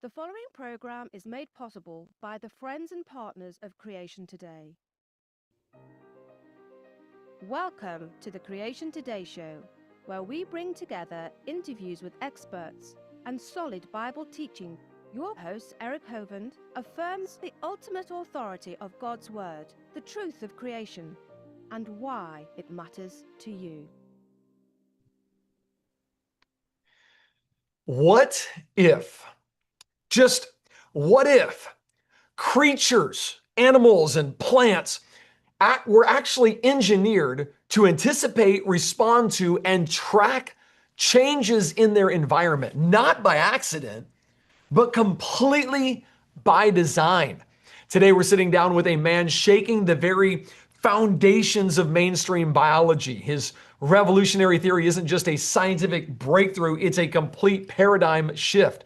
The following program is made possible by the friends and partners of Creation Today. Welcome to the Creation Today show, where we bring together interviews with experts and solid Bible teaching. Your host, Eric Hovind, affirms the ultimate authority of God's Word, the truth of creation, and why it matters to you. What if, just what if creatures, animals, and plants were actually engineered to anticipate, respond to, and track changes in their environment, not by accident, but completely by design? Today, we're sitting down with a man shaking the very foundations of mainstream biology. His revolutionary theory isn't just a scientific breakthrough, it's a complete paradigm shift.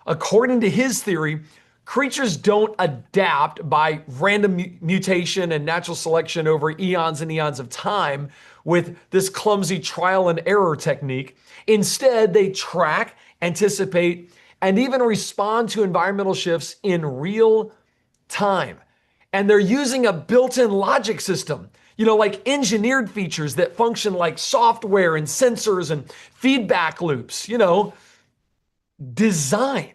According to his theory, creatures don't adapt by random mutation and natural selection over eons and eons of time with this clumsy trial and error technique. Instead, they track, anticipate, and even respond to environmental shifts in real time. And they're using a built-in logic system, like engineered features that function like software and sensors and feedback loops, design.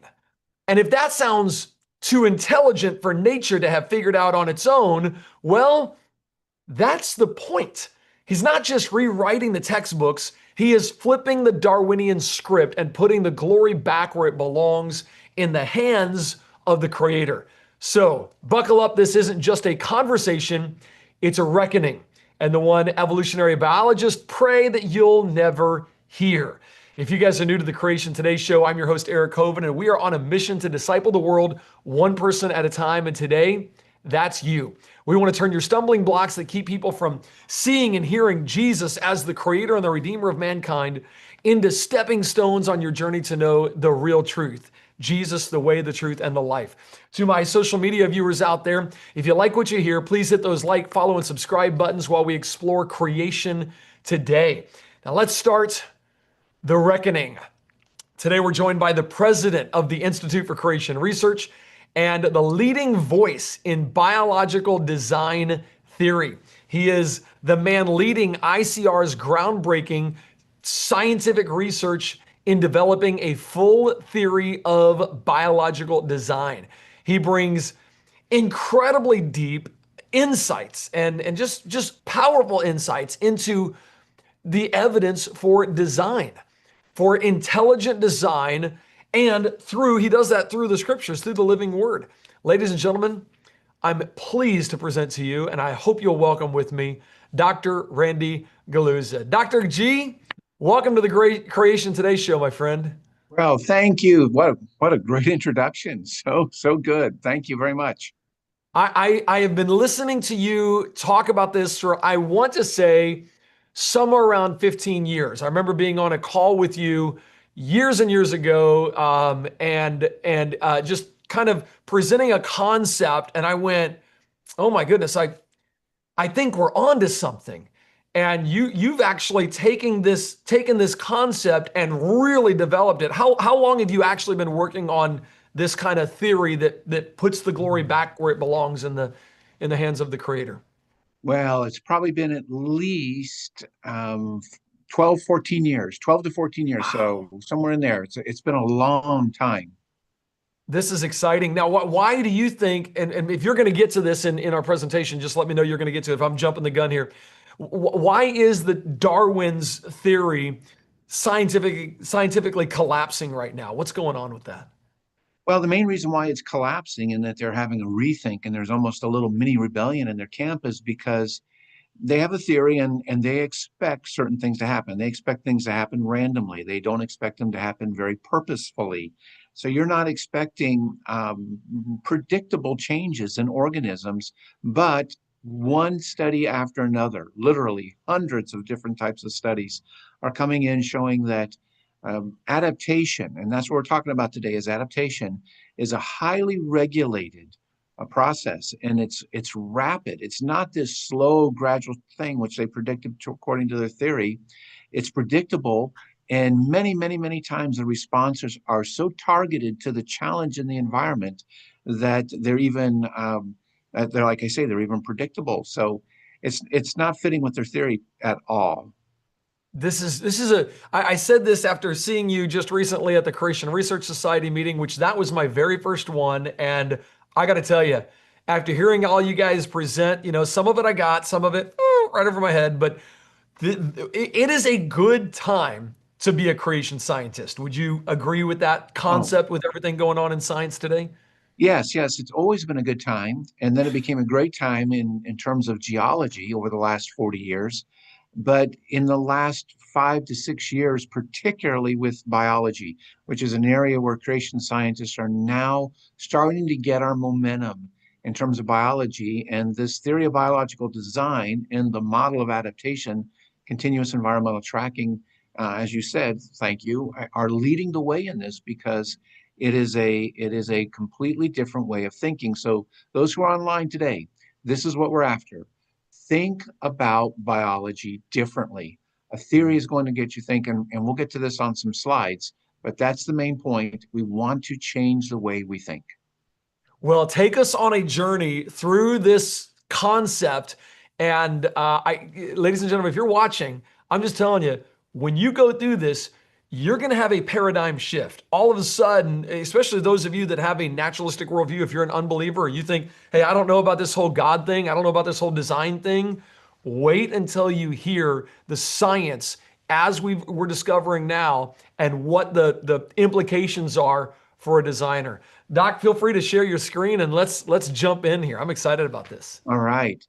And if that sounds too intelligent for nature to have figured out on its own, well, that's the point. He's not just rewriting the textbooks, he is flipping the Darwinian script and putting the glory back where it belongs, in the hands of the Creator. So buckle up, this isn't just a conversation, it's a reckoning. And the one evolutionary biologists pray that you'll never hear. If you guys are new to the Creation Today show, I'm your host, Eric Hovind, and we are on a mission to disciple the world one person at a time. And today, that's you. We want to turn your stumbling blocks that keep people from seeing and hearing Jesus as the creator and the redeemer of mankind into stepping stones on your journey to know the real truth. Jesus, the way, the truth, and the life. To my social media viewers out there, if you like what you hear, please hit those like, follow, and subscribe buttons while we explore creation today. Now let's start the reckoning. Today we're joined by the president of the Institute for Creation Research and the leading voice in biological design theory. He is the man leading ICR's groundbreaking scientific research in developing a full theory of biological design. He brings incredibly deep insights and just powerful insights into the evidence for design, for intelligent design, and he does that through the scriptures, through the living word. Ladies and gentlemen, I'm pleased to present to you, and I hope you'll welcome with me, Dr. Randy Guliuzza. Dr. G, welcome to the Great Creation Today show, my friend. Well, thank you. What a great introduction. So good. Thank you very much. I have been listening to you talk about this for, I want to say, somewhere around 15 years. I remember being on a call with you years and years ago, and just kind of presenting a concept, and I went, "Oh my goodness, I think we're onto something." And you've actually taken this concept and really developed it. How long have you actually been working on this kind of theory that puts the glory back where it belongs, in the hands of the Creator? Well, it's probably been at least 12 to 14 years. Wow. So somewhere in there. It's been a long time. This is exciting. Now, why do you think, and if you're going to get to this in our presentation, just let me know you're going to get to it if I'm jumping the gun here. Why is the Darwin's theory scientifically collapsing right now? What's going on with that? Well, the main reason why it's collapsing and that they're having a rethink and there's almost a little mini rebellion in their camp is because they have a theory and they expect certain things to happen. They expect things to happen randomly. They don't expect them to happen very purposefully. So you're not expecting predictable changes in organisms, but one study after another, literally hundreds of different types of studies, are coming in showing that adaptation, and that's what we're talking about today, is adaptation, is a highly regulated process, and it's rapid. It's not this slow, gradual thing which they predicted according to their theory. It's predictable, And many, many, many times the responses are so targeted to the challenge in the environment that they're even, they're like I say, they're even predictable. So it's not fitting with their theory at all. I said this after seeing you just recently at the Creation Research Society meeting, which that was my very first one. And I got to tell you, after hearing all you guys present, some of it I got, some of it right over my head, but it is a good time to be a creation scientist. Would you agree with that Oh, concept with everything going on in science today? yes, yes, it's always been a good time. And then it became a great time in terms of geology over the last 40 years. But in the last 5 to 6 years, particularly with biology, which is an area where creation scientists are now starting to get our momentum in terms of biology. And this theory of biological design and the model of adaptation, continuous environmental tracking, as you said, thank you, are leading the way in this because it is a completely different way of thinking. So those who are online today, this is what we're after. Think about biology differently. A theory is going to get you thinking, and we'll get to this on some slides, but that's the main point. We want to change the way we think. Well, take us on a journey through this concept. And ladies and gentlemen, if you're watching, I'm just telling you, when you go through this, you're going to have a paradigm shift. All of a sudden, especially those of you that have a naturalistic worldview, if you're an unbeliever or you think, hey, I don't know about this whole God thing, I don't know about this whole design thing, wait until you hear the science as we're discovering now and what the implications are for a designer. Doc, feel free to share your screen and let's jump in here. I'm excited about this. All right.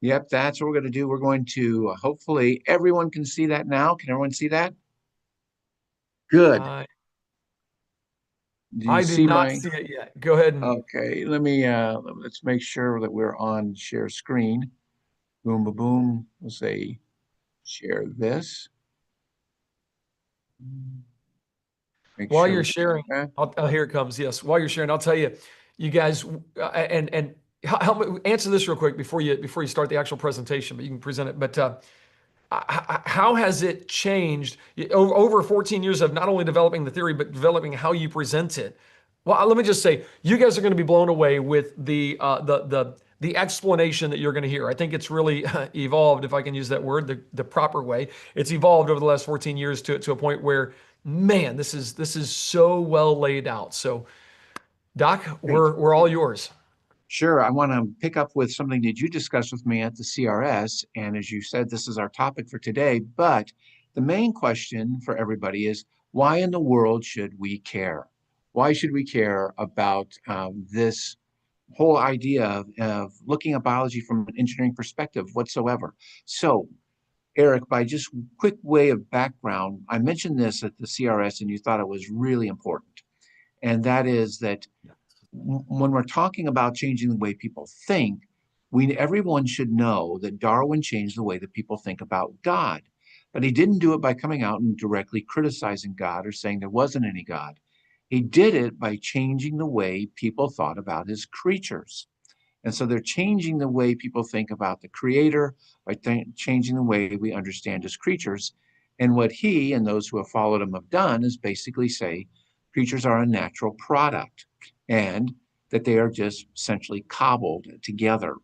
Yep, that's what we're going to do. We're going to hopefully everyone can see that now. Can everyone see that? Good. Uh, Do you I do see not my? see it yet. Go ahead and Okay, let's make sure that we're on share screen. Boom, boom, boom. We'll say share this. Make while sure you're we sharing, that. here it comes. Yes, while you're sharing, I'll tell you, you guys, and help me answer this real quick before you start the actual presentation. But you can present it. But how has it changed over 14 years of not only developing the theory but developing how you present it? Well, let me just say, you guys are going to be blown away with the explanation that you're going to hear. I think it's really evolved, if I can use that word, the proper way. It's evolved over the last 14 years to a point where, man, this is so well laid out. So, Doc, Great. we're all yours. Sure. I want to pick up with something that you discussed with me at the CRS. And as you said, this is our topic for today. But the main question for everybody is why in the world should we care? Why should we care about this whole idea of looking at biology from an engineering perspective whatsoever? So, Eric, by just quick way of background, I mentioned this at the CRS and you thought it was really important. And that is that when we're talking about changing the way people think, everyone should know that Darwin changed the way that people think about God. But he didn't do it by coming out and directly criticizing God or saying there wasn't any God. He did it by changing the way people thought about his creatures. And so they're changing the way people think about the creator by changing the way we understand his creatures. And what he and those who have followed him have done is basically say creatures are a natural product and that they are just essentially cobbled together.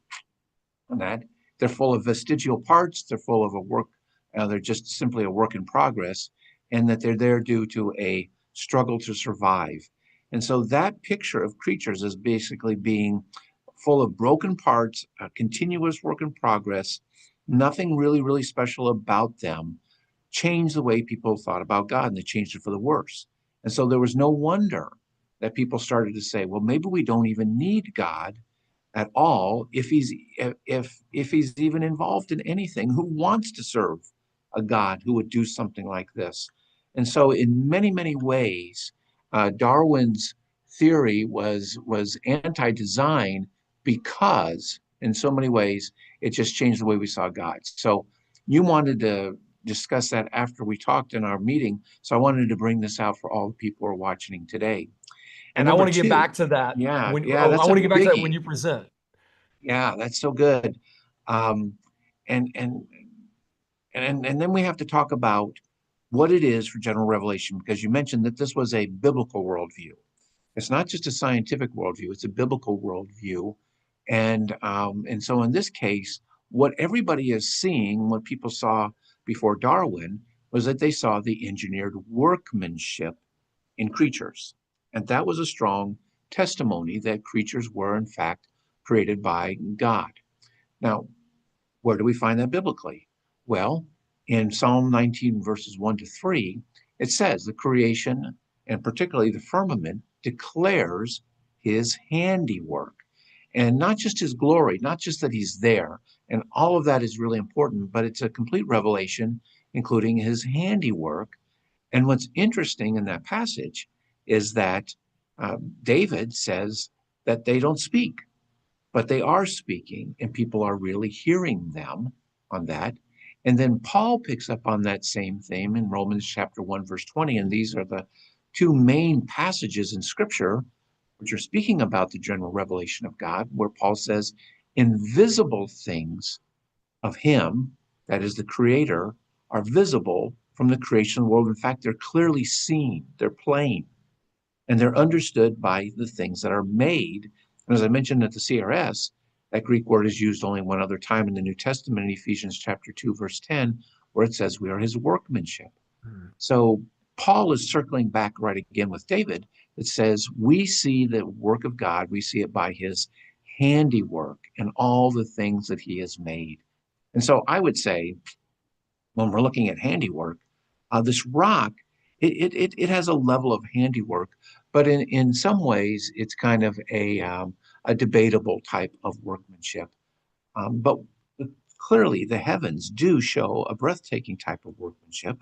And that they're full of vestigial parts, they're full of a work, they're just simply a work in progress, and that they're there due to a struggle to survive. And so that picture of creatures as basically being full of broken parts, a continuous work in progress, nothing really, really special about them, changed the way people thought about God, and they changed it for the worse. And so there was no wonder that people started to say, well, maybe we don't even need God at all if he's even involved in anything. Who wants to serve a God who would do something like this? And so, in many, many ways, Darwin's theory was anti-design because, in so many ways, it just changed the way we saw God. So, you wanted to discuss that after we talked in our meeting. So, I wanted to bring this out for all the people who are watching today. And And I number want to get two, back to that yeah, I that's a want to get back to that when biggie. you present. Yeah, that's so good. Um, and and and then we have to talk about. what it is for general revelation, because you mentioned that this was a biblical worldview. It's not just a scientific worldview, it's a biblical worldview. And so in this case, what everybody is seeing, what people saw before Darwin, was that they saw the engineered workmanship in creatures. And that was a strong testimony that creatures were, in fact, created by God. Now, where do we find that biblically? Well, in Psalm 19, verses 1 to 3, it says the creation, and particularly the firmament, declares his handiwork. And not just his glory, not just that he's there, and all of that is really important, but it's a complete revelation, including his handiwork. And what's interesting in that passage is that David says that they don't speak, but they are speaking, and people are really hearing them on that. And then Paul picks up on that same theme in Romans chapter 1, verse 20. And these are the two main passages in Scripture which are speaking about the general revelation of God, where Paul says, invisible things of him, that is the creator, are visible from the creation of the world. In fact, they're clearly seen, they're plain, and they're understood by the things that are made. And as I mentioned at the CRS, that Greek word is used only one other time in the New Testament, in Ephesians chapter 2, verse 10, where it says we are his workmanship. So Paul is circling back right again with David that says we see the work of God, we see it by his handiwork and all the things that he has made. And so I would say, when we're looking at handiwork, this rock, it has a level of handiwork, but in some ways it's kind of a debatable type of workmanship. But clearly the heavens do show a breathtaking type of workmanship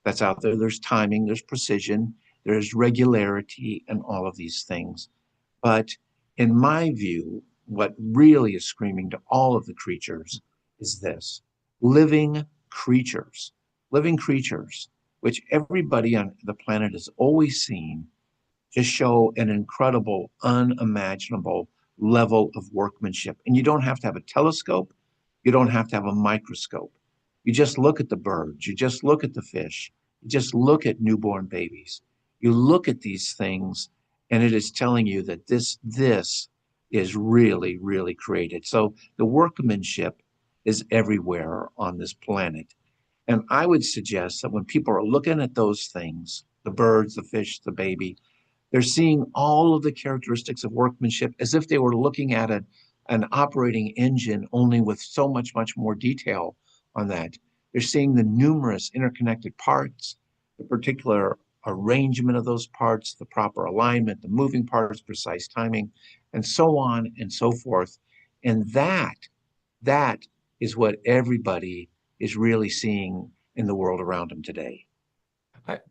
that's out there. There's timing, there's precision, there's regularity, and all of these things. But in my view, what really is screaming to all of the creatures is this: living creatures, living creatures, which everybody on the planet has always seen, just show an incredible, unimaginable level of workmanship. And you don't have to have a telescope, you don't have to have a microscope. You just look at the birds, you just look at the fish, you just look at newborn babies. You look at these things, and it is telling you that this is really, really created. So the workmanship is everywhere on this planet. And I would suggest that when people are looking at those things, the birds, the fish, the baby, they're seeing all of the characteristics of workmanship as if they were looking at an operating engine, only with so much, much more detail on that. They're seeing the numerous interconnected parts, the particular arrangement of those parts, the proper alignment, the moving parts, precise timing, and so on and so forth. And that is what everybody is really seeing in the world around them today.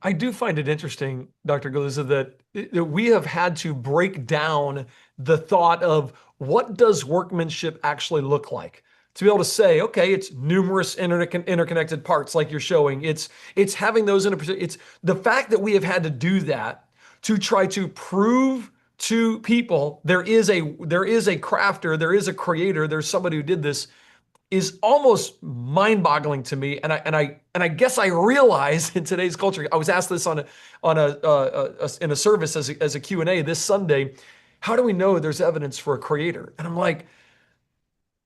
I do find it interesting, Dr. Guliuzza, that we have had to break down the thought of what does workmanship actually look like. To be able to say, okay, it's numerous interconnected parts like you're showing. It's having those it's the fact that we have had to do that to try to prove to people there is a crafter, there is a creator, there's somebody who did this, is almost mind-boggling to me. And I guess I realize in today's culture, I was asked this in a service as a Q&A this Sunday, how do we know there's evidence for a creator? And I'm like,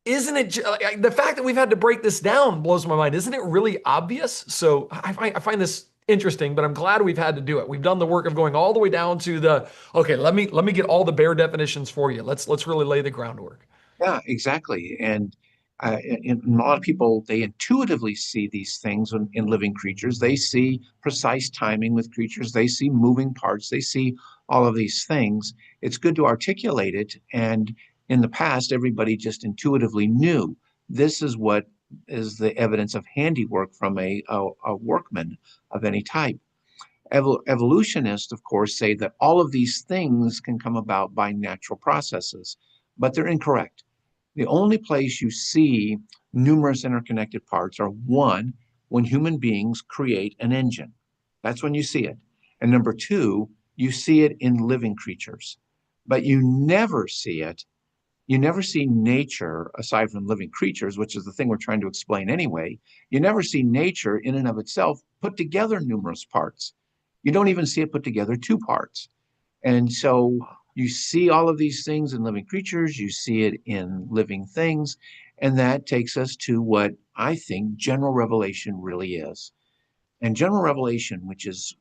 isn't it the fact that we've had to break this down blows my mind? Isn't it really obvious? So I find this interesting, but I'm glad we've had to do it. We've done the work of going all the way down to okay, let me get all the bare definitions for you. Let's really lay the groundwork. Yeah, exactly. And a lot of people, they intuitively see these things in living creatures. They see precise timing with creatures. They see moving parts. They see all of these things. It's good to articulate it. And in the past, everybody just intuitively knew this is what is the evidence of handiwork from a workman of any type. Evolutionists, of course, say that all of these things can come about by natural processes, but they're incorrect. The only place you see numerous interconnected parts are, one, when human beings create an engine. That's when you see it. And number two, you see it in living creatures, but you never see it You never see nature, aside from living creatures, which is the thing we're trying to explain anyway. You never see nature in and of itself put together numerous parts. You don't even see it put together two parts. And so you see all of these things in living creatures, you see it in living things, and that takes us to what I think general revelation really is. And general revelation, which is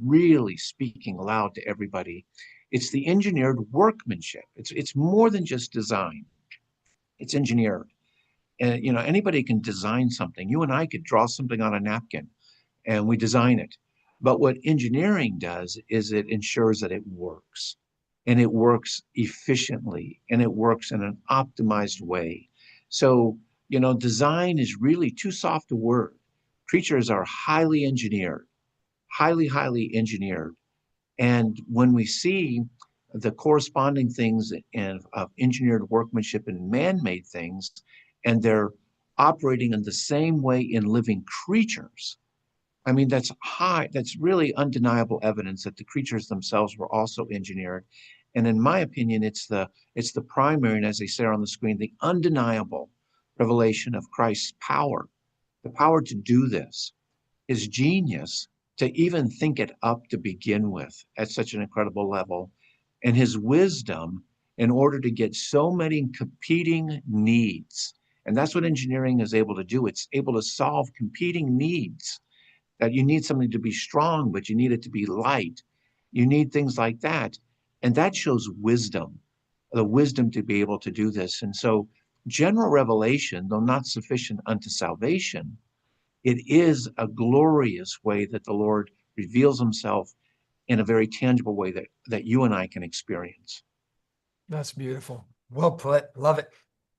really speaking aloud to everybody, it's the engineered workmanship. It's more than just design. It's engineered. And anybody can design something. You and I could draw something on a napkin and we design it. But what engineering does is it ensures that it works, and it works efficiently, and it works in an optimized way. So, design is really too soft a word. Creatures are highly engineered, highly engineered. And when we see the corresponding things of engineered workmanship and man-made things, and they're operating in the same way in living creatures, I mean, that's really undeniable evidence that the creatures themselves were also engineered. And in my opinion, it's the primary, and as they say on the screen, the undeniable revelation of Christ's power, the power to do this, his genius to even think it up to begin with at such an incredible level, and his wisdom in order to get so many competing needs. And that's what engineering is able to do. It's able to solve competing needs, that you need something to be strong, but you need it to be light. You need things like that. And that shows wisdom, the wisdom to be able to do this. And so general revelation, though not sufficient unto salvation, it is a glorious way that the Lord reveals himself in a very tangible way that you and I can experience. That's beautiful. Well put. Love it.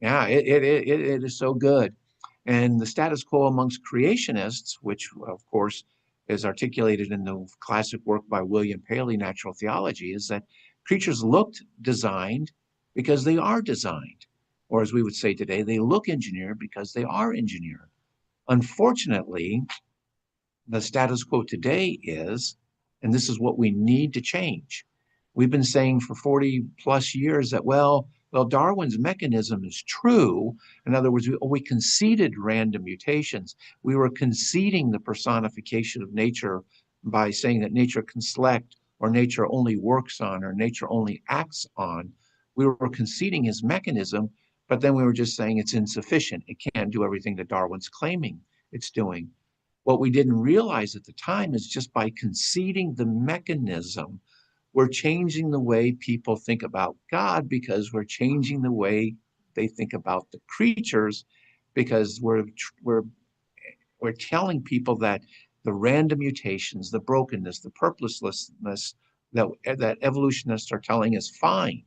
Yeah, it is so good. And the status quo amongst creationists, which of course is articulated in the classic work by William Paley, Natural Theology, is that creatures looked designed because they are designed. Or as we would say today, they look engineered because they are engineered. Unfortunately, the status quo today is, and this is what we need to change. We've been saying for 40 plus years that, well, Darwin's mechanism is true. In other words, we conceded random mutations. We were conceding the personification of nature by saying that nature can select, or nature only works on, or nature only acts on. We were conceding his mechanism, but then we were just saying it's insufficient. It can't do everything that Darwin's claiming it's doing. What we didn't realize at the time is just by conceding the mechanism, we're changing the way people think about God, because we're changing the way they think about the creatures, because we're telling people that the random mutations, the brokenness, the purposelessness that evolutionists are telling is fine.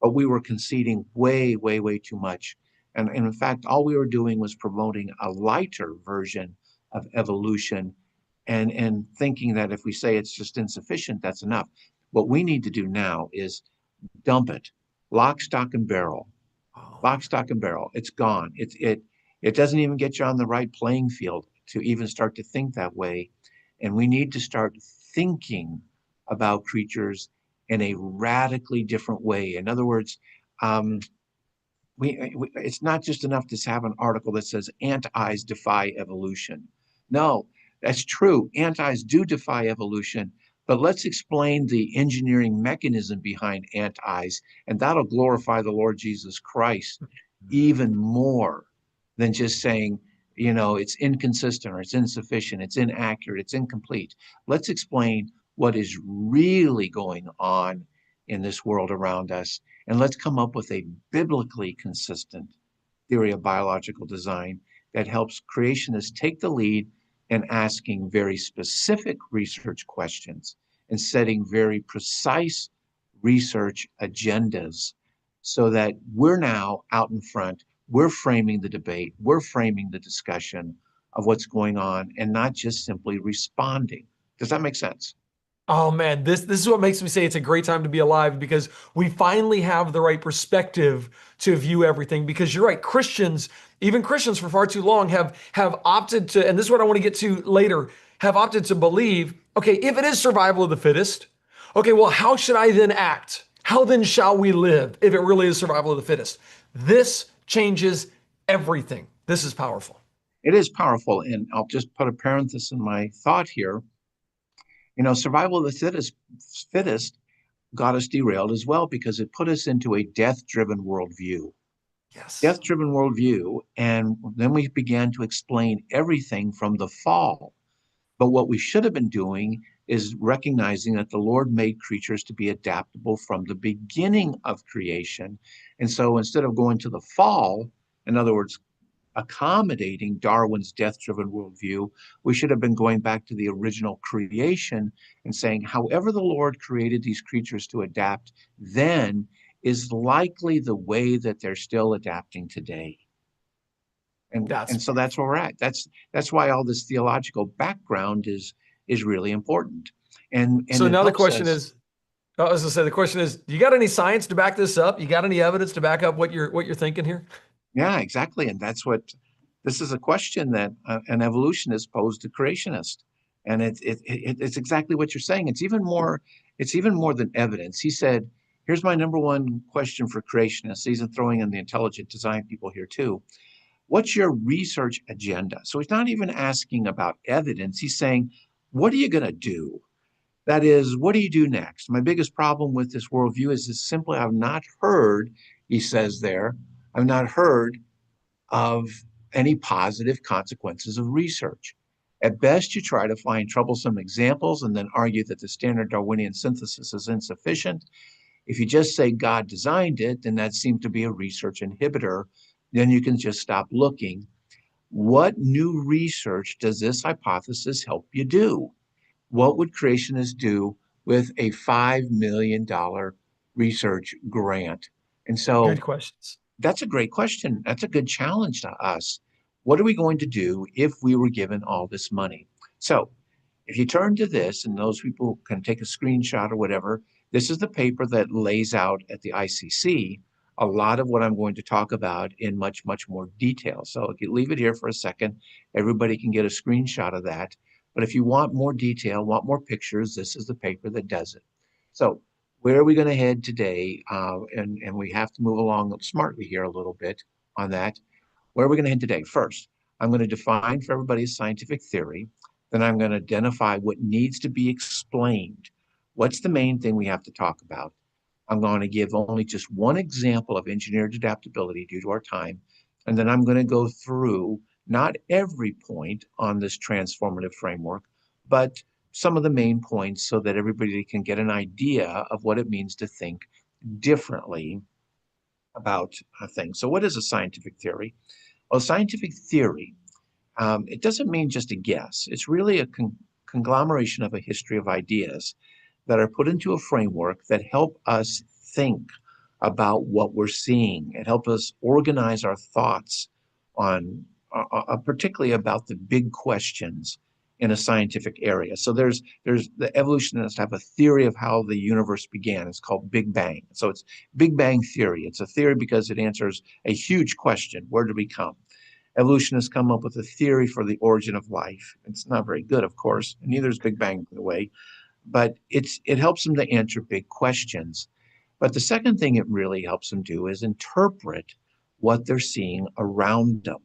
But we were conceding way too much. And in fact, all we were doing was promoting a lighter version of evolution, and thinking that if we say it's just insufficient, that's enough. What we need to do now is dump it, lock, stock, and barrel. Lock, stock, and barrel. It's gone. It doesn't even get you on the right playing field to even start to think that way. And we need to start thinking about creatures in a radically different way. In other words, it's not just enough to have an article that says antis defy evolution. No, that's true. Antis do defy evolution, but let's explain the engineering mechanism behind antis, and that'll glorify the Lord Jesus Christ even more than just saying, it's inconsistent, or it's insufficient, it's inaccurate, it's incomplete. Let's explain what is really going on in this world around us, and let's come up with a biblically consistent theory of biological design that helps creationists take the lead in asking very specific research questions and setting very precise research agendas, so that we're now out in front, we're framing the debate, we're framing the discussion of what's going on, and not just simply responding. Does that make sense? Oh man, this is what makes me say it's a great time to be alive, because we finally have the right perspective to view everything. Because you're right, even Christians for far too long have opted to, and this is what I want to get to later, have opted to believe, okay, if it is survival of the fittest, okay, well, how should I then act? How then shall we live if it really is survival of the fittest? This changes everything. This is powerful. It is powerful. And I'll just put a parenthesis in my thought here. Survival of the fittest got us derailed as well because it put us into a death-driven worldview. Yes. Death-driven worldview. And then we began to explain everything from the fall. But what we should have been doing is recognizing that the Lord made creatures to be adaptable from the beginning of creation. And so instead of going to the fall, in other words, accommodating Darwin's death-driven worldview, we should have been going back to the original creation and saying, however the Lord created these creatures to adapt then is likely the way that they're still adapting today. And so that's where we're at. That's why all this theological background is really important. And so now the question is, I was going to say, the question is, you got any science to back this up? You got any evidence to back up what you're thinking here? Yeah, exactly. And this is a question that an evolutionist posed to creationists. And it's exactly what you're saying. It's even more than evidence. He said, here's my number one question for creationists. He's throwing in the intelligent design people here too. What's your research agenda? So he's not even asking about evidence. He's saying, what are you going to do? That is, what do you do next? My biggest problem with this worldview is simply I've not heard, he says there, I've not heard of any positive consequences of research. At best, you try to find troublesome examples and then argue that the standard Darwinian synthesis is insufficient. If you just say God designed it, then that seems to be a research inhibitor. Then you can just stop looking. What new research does this hypothesis help you do? What would creationists do with a $5 million research grant? And so good questions. That's a great question. That's a good challenge to us. What are we going to do if we were given all this money? So if you turn to this, and those people can take a screenshot or whatever, this is the paper that lays out at the ICC a lot of what I'm going to talk about in much, much more detail. So if you leave it here for a second, everybody can get a screenshot of that. But if you want more detail, want more pictures, this is the paper that does it. So where are we going to head today? And we have to move along smartly here a little bit on that. Where are we going to head today? First, I'm going to define for everybody scientific theory. Then I'm going to identify what needs to be explained. What's the main thing we have to talk about? I'm going to give only just one example of engineered adaptability due to our time. And then I'm going to go through not every point on this transformative framework, but some of the main points so that everybody can get an idea of what it means to think differently about things. So what is a scientific theory? Well, scientific theory, it doesn't mean just a guess. It's really a conglomeration of a history of ideas that are put into a framework that help us think about what we're seeing and help us organize our thoughts on particularly about the big questions in a scientific area. So there's the evolutionists have a theory of how the universe began. It's called Big Bang. So it's Big Bang theory. It's a theory because it answers a huge question: where did we come? Evolutionists come up with a theory for the origin of life. It's not very good, of course, and neither is Big Bang, by the way, but it helps them to answer big questions. But the second thing it really helps them do is interpret what they're seeing around them.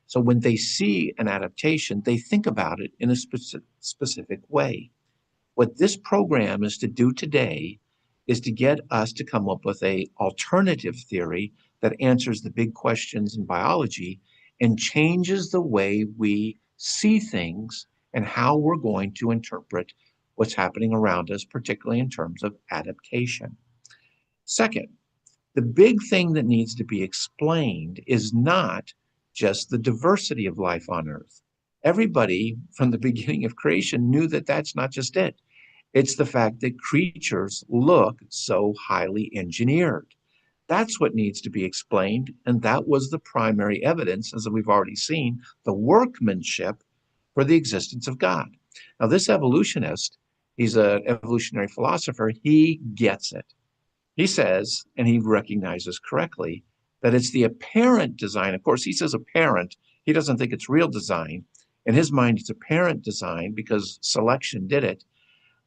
So when they see an adaptation, they think about it in a specific way. What this program is to do today is to get us to come up with an alternative theory that answers the big questions in biology and changes the way we see things and how we're going to interpret what's happening around us, particularly in terms of adaptation. Second, the big thing that needs to be explained is not just the diversity of life on Earth. Everybody from the beginning of creation knew that that's not just it. It's the fact that creatures look so highly engineered. That's what needs to be explained, and that was the primary evidence, as we've already seen, the workmanship for the existence of God. Now, this evolutionist, he's an evolutionary philosopher, he gets it. He says, and he recognizes correctly, that it's the apparent design. Of course, he says apparent. He doesn't think it's real design. In his mind, it's apparent design because selection did it.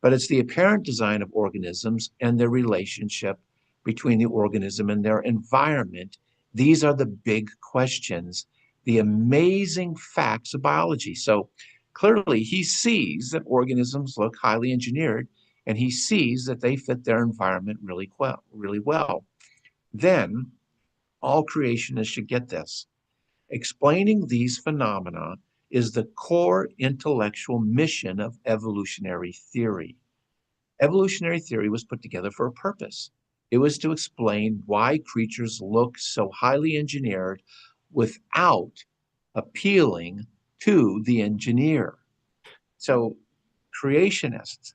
But it's the apparent design of organisms and their relationship between the organism and their environment? These are the big questions, the amazing facts of biology. So clearly, he sees that organisms look highly engineered, and he sees that they fit their environment really well, really well. Then all creationists should get this. Explaining these phenomena is the core intellectual mission of evolutionary theory. Evolutionary theory was put together for a purpose. It was to explain why creatures look so highly engineered without appealing to the engineer. So, creationists,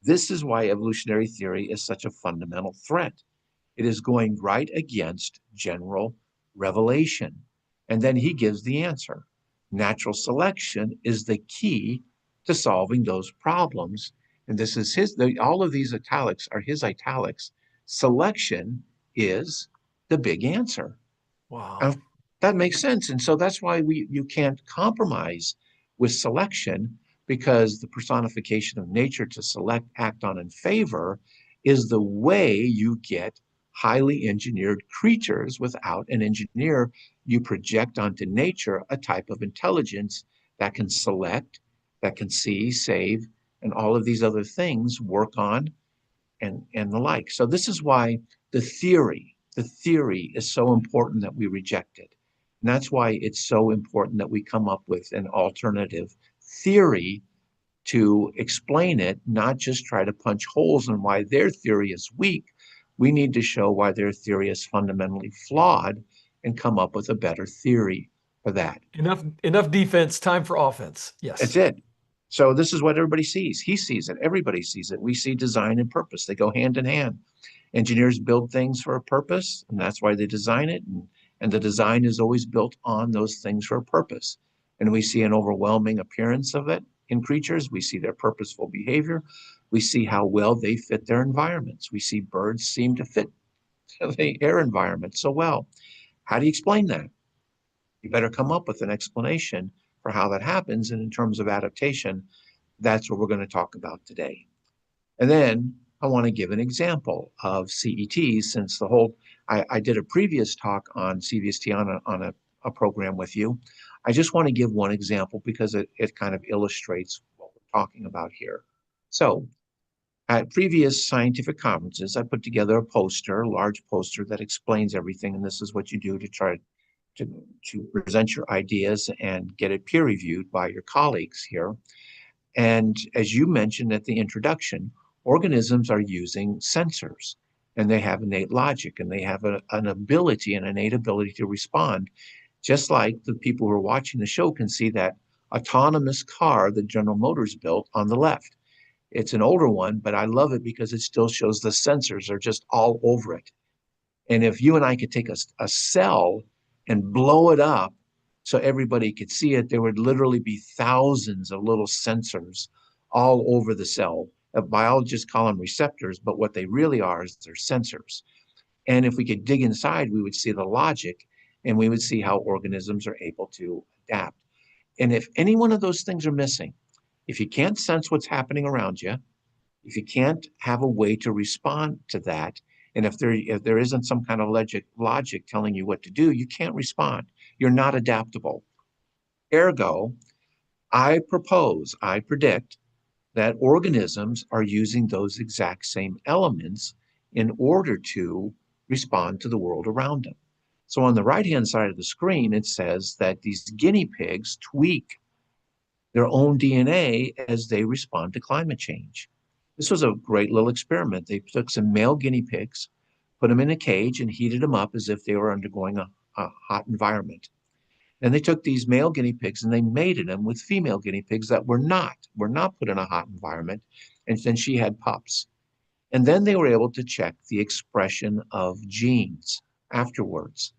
this is why evolutionary theory is such a fundamental threat. It is going right against general revelation. And then he gives the answer. Natural selection is the key to solving those problems. And this is all of these italics are his italics. Selection is the big answer. Wow. And that makes sense. And so that's why you can't compromise with selection, because the personification of nature to select, act on, and favor is the way you get highly engineered creatures. Without an engineer, you project onto nature a type of intelligence that can select, that can see, save, and all of these other things work on and the like. So this is why the theory is so important that we reject it. And that's why it's so important that we come up with an alternative theory to explain it, not just try to punch holes in why their theory is weak. We need to show why their theory is fundamentally flawed and come up with a better theory for that. Enough defense, time for offense. Yes. That's it. So this is what everybody sees. He sees it. Everybody sees it. We see design and purpose. They go hand in hand. Engineers build things for a purpose, and that's why they design it. And the design is always built on those things for a purpose. And we see an overwhelming appearance of it in creatures. We see their purposeful behavior. We see how well they fit their environments. We see birds seem to fit the air environment so well. How do you explain that? You better come up with an explanation for how that happens. And in terms of adaptation, that's what we're going to talk about today. And then I want to give an example of CETs, since I did a previous talk on CVST on a program with you. I just want to give one example because it kind of illustrates what we're talking about here. So at previous scientific conferences, I put together a large poster that explains everything. And this is what you do to try to present your ideas and get it peer reviewed by your colleagues here. And as you mentioned at the introduction, organisms are using sensors, and they have innate logic, and they have an innate ability to respond, just like the people who are watching the show can see that autonomous car that General Motors built on the left. It's an older one, but I love it because it still shows the sensors are just all over it. And if you and I could take a cell and blow it up so everybody could see it, there would literally be thousands of little sensors all over the cell. Biologists call them receptors, but what they really are is they're sensors. And if we could dig inside, we would see the logic, and we would see how organisms are able to adapt. And if any one of those things are missing, if you can't sense what's happening around you, if you can't have a way to respond to that, and if there isn't some kind of logic telling you what to do, you can't respond. You're not adaptable. Ergo, I predict that organisms are using those exact same elements in order to respond to the world around them. So on the right-hand side of the screen, it says that these guinea pigs tweak their own DNA as they respond to climate change. This was a great little experiment. They took some male guinea pigs, put them in a cage, and heated them up as if they were undergoing a hot environment. Then they took these male guinea pigs and they mated them with female guinea pigs that were not put in a hot environment. And then she had pups. And then they were able to check the expression of genes afterwards.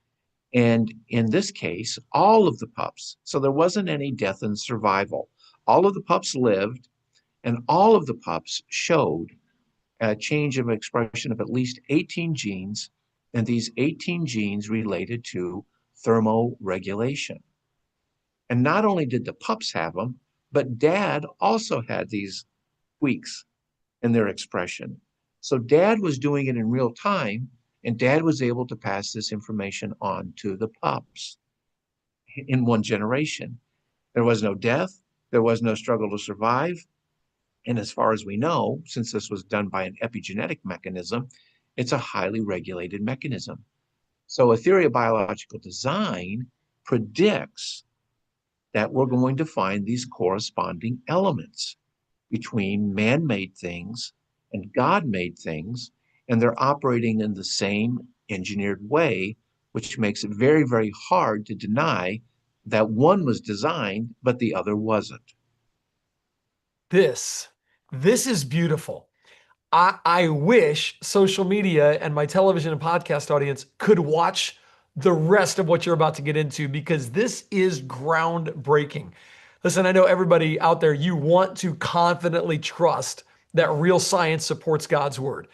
And in this case, all of the pups, so there wasn't any death and survival. All of the pups lived, and all of the pups showed a change of expression of at least 18 genes, and these 18 genes related to thermoregulation. And not only did the pups have them, but dad also had these tweaks in their expression. So dad was doing it in real time, And dad was able to pass this information on to the pups in one generation. There was no death. There was no struggle to survive. And as far as we know, since this was done by an epigenetic mechanism, it's a highly regulated mechanism. So a theory of biological design predicts that we're going to find these corresponding elements between man-made things and God-made things, and they're operating in the same engineered way, which makes it very, very hard to deny that one was designed, but the other wasn't. This is beautiful. I wish social media and my television and podcast audience could watch the rest of what you're about to get into, because this is groundbreaking. Listen, I know everybody out there, you want to confidently trust that real science supports God's word.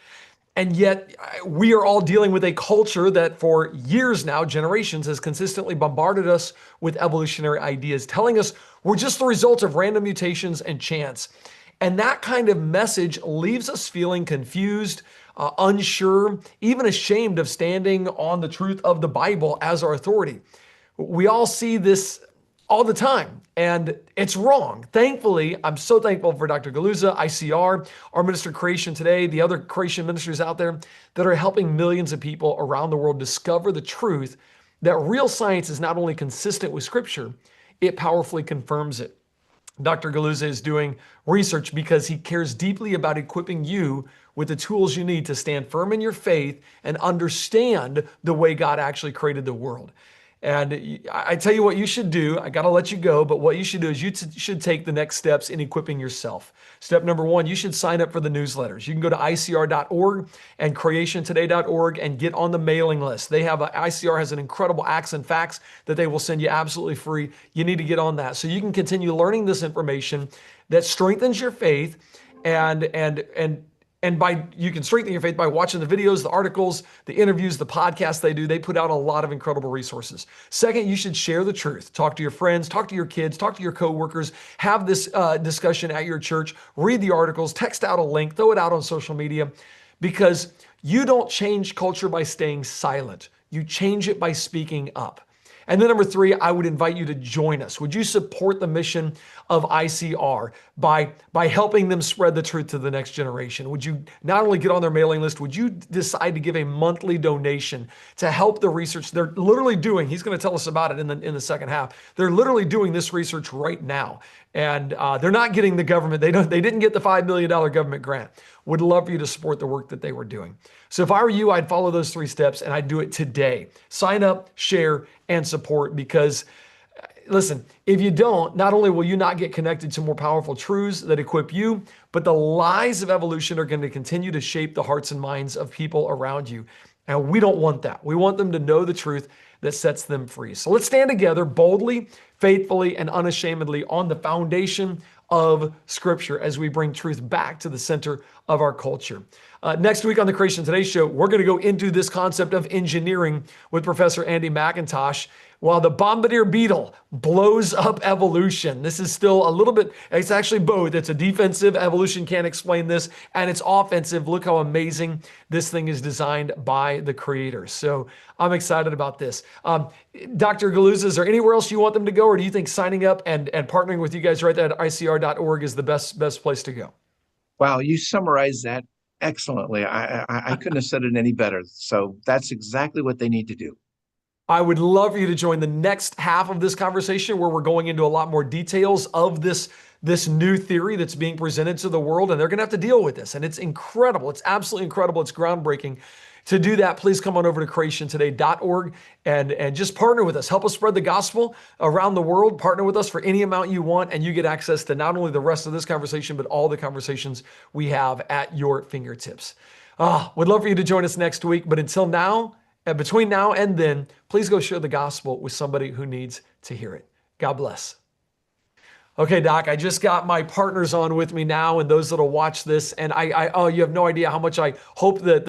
And yet we are all dealing with a culture that for years now, generations, has consistently bombarded us with evolutionary ideas, telling us we're just the result of random mutations and chance. And that kind of message leaves us feeling confused, unsure, even ashamed of standing on the truth of the Bible as our authority. We all see this all the time, and it's wrong. Thankfully, I'm so thankful for Dr. Guliuzza, ICR, our minister Creation Today, the other creation ministries out there that are helping millions of people around the world discover the truth that real science is not only consistent with Scripture, it powerfully confirms it. Dr. Guliuzza is doing research because he cares deeply about equipping you with the tools you need to stand firm in your faith and understand the way God actually created the world. And I tell you what you should do. I got to let you go, but what you should do is you should take the next steps in equipping yourself. Step number one, you should sign up for the newsletters. You can go to icr.org and creationtoday.org and get on the mailing list. ICR has an incredible acts and facts that they will send you absolutely free. You need to get on that so you can continue learning this information that strengthens your faith and you can strengthen your faith by watching the videos, the articles, the interviews, the podcasts they do. They put out a lot of incredible resources. Second, you should share the truth. Talk to your friends, talk to your kids, talk to your coworkers, have this discussion at your church, read the articles, text out a link, throw it out on social media, because you don't change culture by staying silent. You change it by speaking up. And then number three, I would invite you to join us. Would you support the mission of ICR by helping them spread the truth to the next generation? Would you not only get on their mailing list, would you decide to give a monthly donation to help the research they're literally doing? He's going to tell us about it in the second half. They're literally doing this research right now. And they're not getting the government. They didn't get the $5 million government grant. Would love for you to support the work that they were doing. So if I were you, I'd follow those three steps and I'd do it today. Sign up, share, and support, because listen, if you don't, not only will you not get connected to more powerful truths that equip you, but the lies of evolution are going to continue to shape the hearts and minds of people around you. And we don't want that. We want them to know the truth that sets them free. So let's stand together boldly, faithfully, and unashamedly on the foundation of Scripture as we bring truth back to the center of our culture. Next week on the Creation Today show, we're going to go into this concept of engineering with Professor Andy McIntosh, while the bombardier beetle blows up evolution. This is still a little bit, it's actually both. It's a defensive, evolution can't explain this, and it's offensive. Look how amazing this thing is designed by the creator. So I'm excited about this. Dr. Guliuzza, is there anywhere else you want them to go, or do you think signing up and partnering with you guys right there at icr.org is the best place to go? Wow, you summarized that excellently. I couldn't have said it any better. So that's exactly what they need to do. I would love for you to join the next half of this conversation, where we're going into a lot more details of this new theory that's being presented to the world, and they're going to have to deal with this. And it's incredible. It's absolutely incredible. It's groundbreaking. To do that, please come on over to creationtoday.org and just partner with us. Help us spread the gospel around the world. Partner with us for any amount you want, and you get access to not only the rest of this conversation, but all the conversations we have at your fingertips. Would love for you to join us next week. But until now, and between now and then, please go share the gospel with somebody who needs to hear it. God bless. Okay, Doc, I just got my partners on with me now and those that'll watch this. And you have no idea how much I hope that